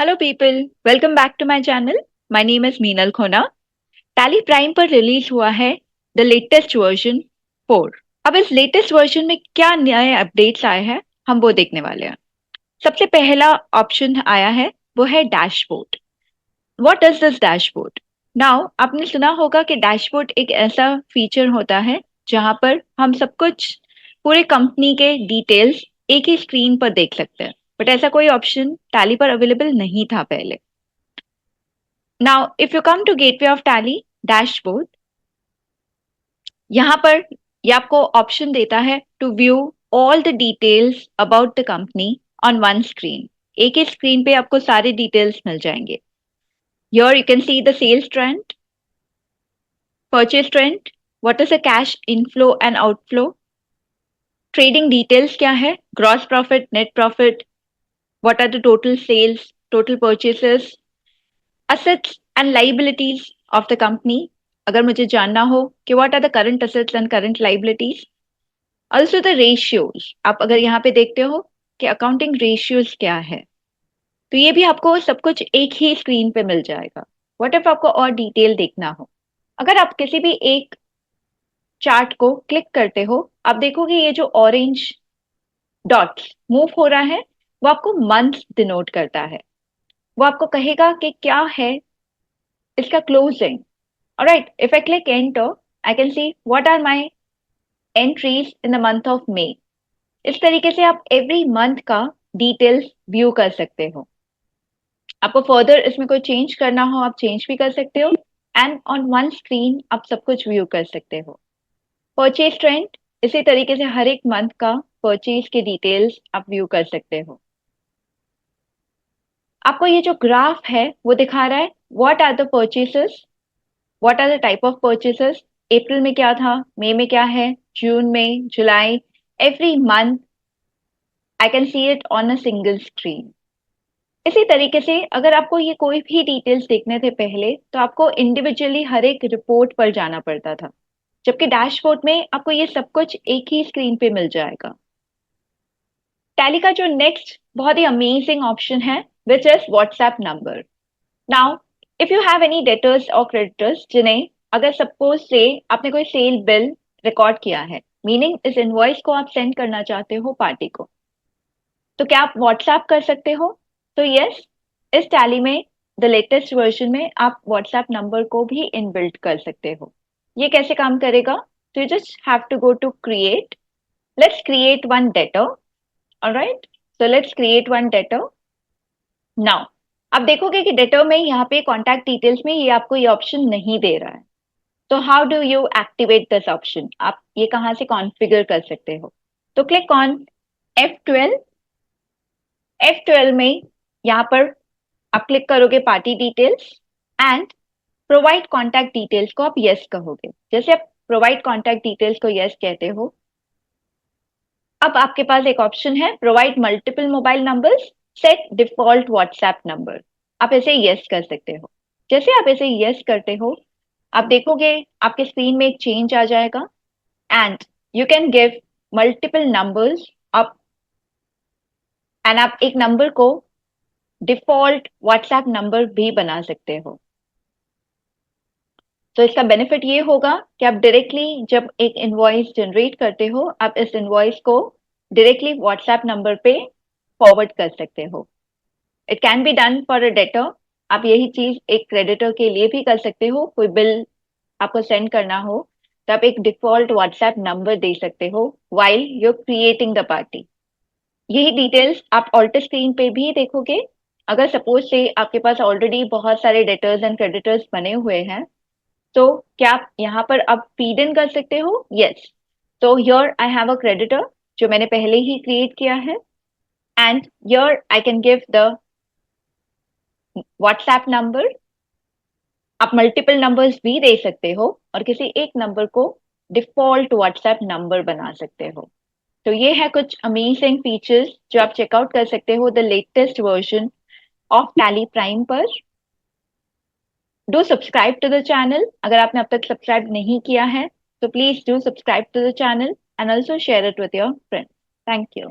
Hello people, welcome back to my channel. My name is Meenal Khona. Tally Prime पर release हुआ है the latest version 4। अब इस latest version में क्या नए अपडेट्स आए हैं, हम वो देखने वाले हैं। सबसे पहला ऑप्शन आया है, वो है dashboard. What is this dashboard? Now आपने सुना होगा कि डैशबोर्ड एक ऐसा फीचर होता है जहां पर हम सब कुछ, पूरे कंपनी के डिटेल्स एक ही स्क्रीन पर देख सकते हैं। बट ऐसा कोई ऑप्शन टैली पर अवेलेबल नहीं था पहले। Now, if you come to Gateway of Tally dashboard, यहाँ पर ये आपको ऑप्शन देता है to view all the details about the company on one screen. एक ही स्क्रीन पे आपको सारे डिटेल्स मिल जाएंगे। Here you can see the sales trend, purchase trend, what is the cash inflow and outflow, trading details क्या है, gross profit, net profit, what are the total sales, total purchases, assets and liabilities of the company। अगर मुझे जानना हो कि what are the current assets and current liabilities, also the ratios। आप अगर यहाँ पे देखते हो कि अकाउंटिंग रेशियोज क्या है, तो ये भी आपको सब कुछ एक ही स्क्रीन पे मिल जाएगा। व्हाट इफ आपको और डिटेल देखना हो, अगर आप किसी भी एक चार्ट को क्लिक करते हो, आप देखोगे ये जो ऑरेंज डॉट्स मूव हो रहा है, वो आपको मंथ डिनोट करता है। वो आपको कहेगा कि क्या है इसका closing. Alright, if I click enter, I can see what are my entries in the month of May. इस तरीके से आप एवरी मंथ का डिटेल्स व्यू कर सकते हो। आपको फर्दर इसमें कोई चेंज करना हो, आप चेंज भी कर सकते हो। एंड ऑन वन स्क्रीन आप सब कुछ व्यू कर सकते हो। परचेज ट्रेंड, इसी तरीके से हर एक मंथ का परचेज के डिटेल्स आप व्यू कर सकते हो। आपको ये जो ग्राफ है वो दिखा रहा है what are the purchases, what are the type of purchases. April में क्या था, मई में क्या है, जून में, July, every month I can see it on a single screen. इसी तरीके से अगर आपको ये कोई भी डिटेल्स देखने थे पहले, तो आपको इंडिविजुअली हर एक रिपोर्ट पर जाना पड़ता था, जबकि डैशबोर्ड में आपको ये सब कुछ एक ही स्क्रीन पे मिल जाएगा। टैली का जो नेक्स्ट बहुत ही अमेजिंग ऑप्शन है, which is WhatsApp number. Now, if you have any debtors और क्रेडिटर्स जिन्हें, अगर सपोज से आपने कोई सेल बिल रिकॉर्ड किया है, मीनिंग इस इनवॉइस को आप सेंड करना चाहते हो पार्टी को, तो क्या आप व्हाट्सएप कर सकते हो? तो यस, इस टैली में द लेटेस्ट वर्जन में आप व्हाट्सएप नंबर को भी इनबिल्ट कर सकते हो। ये कैसे काम करेगा? तो you just have to go to create, let's create one debtor. Alright, so let's create one debtor. Now आप देखोगे कि डेटर में यहाँ पे कॉन्टैक्ट डिटेल्स में ये आपको ये ऑप्शन नहीं दे रहा है। तो how do you activate this option? आप ये कहाँ से कॉन्फ़िगर कर सकते हो? तो क्लिक ऑन F12। F12 में यहाँ पर आप क्लिक करोगे party details and provide contact details को आप यस कहोगे। जैसे आप प्रोवाइड कॉन्टैक्ट डिटेल्स को यस कहते हो, अब आपके पास एक ऑप्शन है provide multiple mobile numbers, set default WhatsApp number. आप इसे यस कर सकते हो। जैसे आप इसे यस करते हो, आप देखोगे आपके स्क्रीन में एक चेंज आ जाएगा and you can give multiple numbers up, and आप एक नंबर को डिफॉल्ट व्हाट्सएप नंबर भी बना सकते हो। तो इसका बेनिफिट ये होगा कि आप डायरेक्टली जब एक इनवॉइस जनरेट करते हो, आप इस इनवॉइस को डायरेक्टली व्हाट्सएप नंबर पे फॉरवर्ड कर सकते हो। It can be done for a debtor. आप यही चीज एक क्रेडिटर के लिए भी कर सकते हो। कोई बिल आपको सेंड करना हो, तो आप एक डिफॉल्ट व्हाट्सएप नंबर दे सकते हो while you creating the party. यही डिटेल्स आप ऑल्टर स्क्रीन पे भी देखोगे। अगर सपोज से आपके पास ऑलरेडी बहुत सारे डेटर्स एंड क्रेडिटर्स बने हुए हैं, तो क्या आप यहाँ पर अब फीड इन कर सकते हो? यस। तो here I have a creditor जो मैंने पहले ही क्रिएट किया है, and here I can give the WhatsApp number. आप मल्टीपल नंबर्स भी दे सकते हो और किसी एक नंबर को डिफॉल्ट व्हाट्सएप नंबर बना सकते हो। तो ये है कुछ अमेजिंग फीचर्स जो आप चेकआउट कर सकते हो the latest version of Tally Prime पर। Do subscribe to the channel. अगर आपने अब तक सब्सक्राइब नहीं किया है, तो please do subscribe to the channel and also share it with your friends. Thank you.